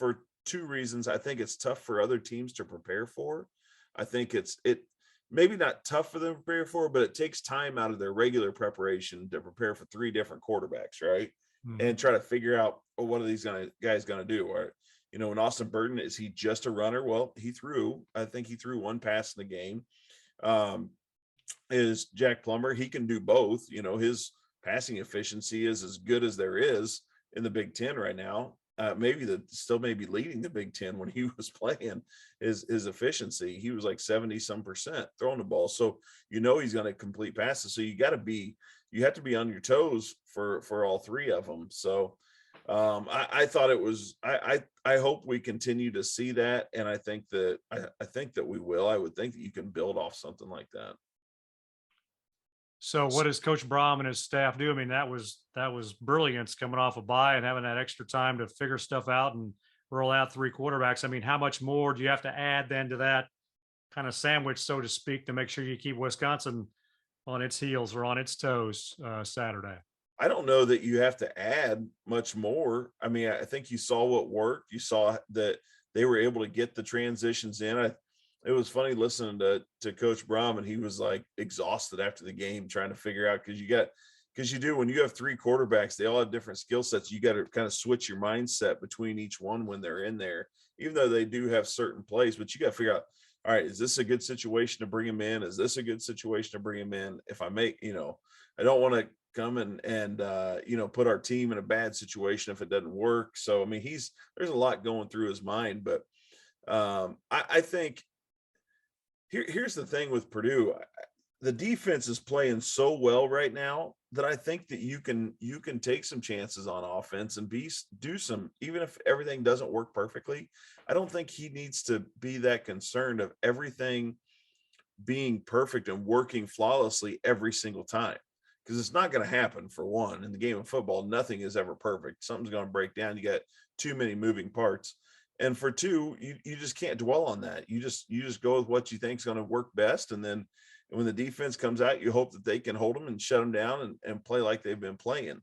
for two reasons. I think it's tough for other teams to prepare for. I think it maybe not tough for them to prepare for, but it takes time out of their regular preparation to prepare for three different quarterbacks, right? Mhm. And try to figure out, well, what are these guys going to do? Or, when Austin Burton, is he just a runner? Well, I think he threw one pass in the game. Um, is Jack Plummer. He can do both. His passing efficiency is as good as there is in the Big Ten right now. Maybe still maybe leading the Big Ten when he was playing his efficiency. He was like 70 some percent throwing the ball. So he's going to complete passes. So you have to be on your toes for all three of them. So I thought it was I hope we continue to see that, and I think that we will. I would think that you can build off something like that. So what does Coach Brom and his staff do? I mean, that was brilliance coming off a bye and having that extra time to figure stuff out and roll out three quarterbacks. I mean, how much more do you have to add then to that kind of sandwich, so to speak, to make sure you keep Wisconsin on its heels or on its toes Saturday? I don't know that you have to add much more. I mean, I think you saw what worked. You saw that they were able to get the transitions in. It was funny listening to Coach Brom, and he was like exhausted after the game trying to figure out, because you do, when you have three quarterbacks, they all have different skill sets. You got to kind of switch your mindset between each one when they're in there, even though they do have certain plays. But you got to figure out, all right, is this a good situation to bring him in? Is this a good situation to bring him in? If I make, I don't want to come and put our team in a bad situation if it doesn't work. So I mean, there's a lot going through his mind, but I think here's the thing with Purdue. The defense is playing so well right now that I think that you can take some chances on offense and do some, even if everything doesn't work perfectly. I don't think he needs to be that concerned of everything being perfect and working flawlessly every single time, because it's not going to happen. For one, in the game of football, nothing is ever perfect. Something's going to break down. You got too many moving parts. And for two, you just can't dwell on that. You just go with what you think is going to work best. And then when the defense comes out, you hope that they can hold them and shut them down and play like they've been playing.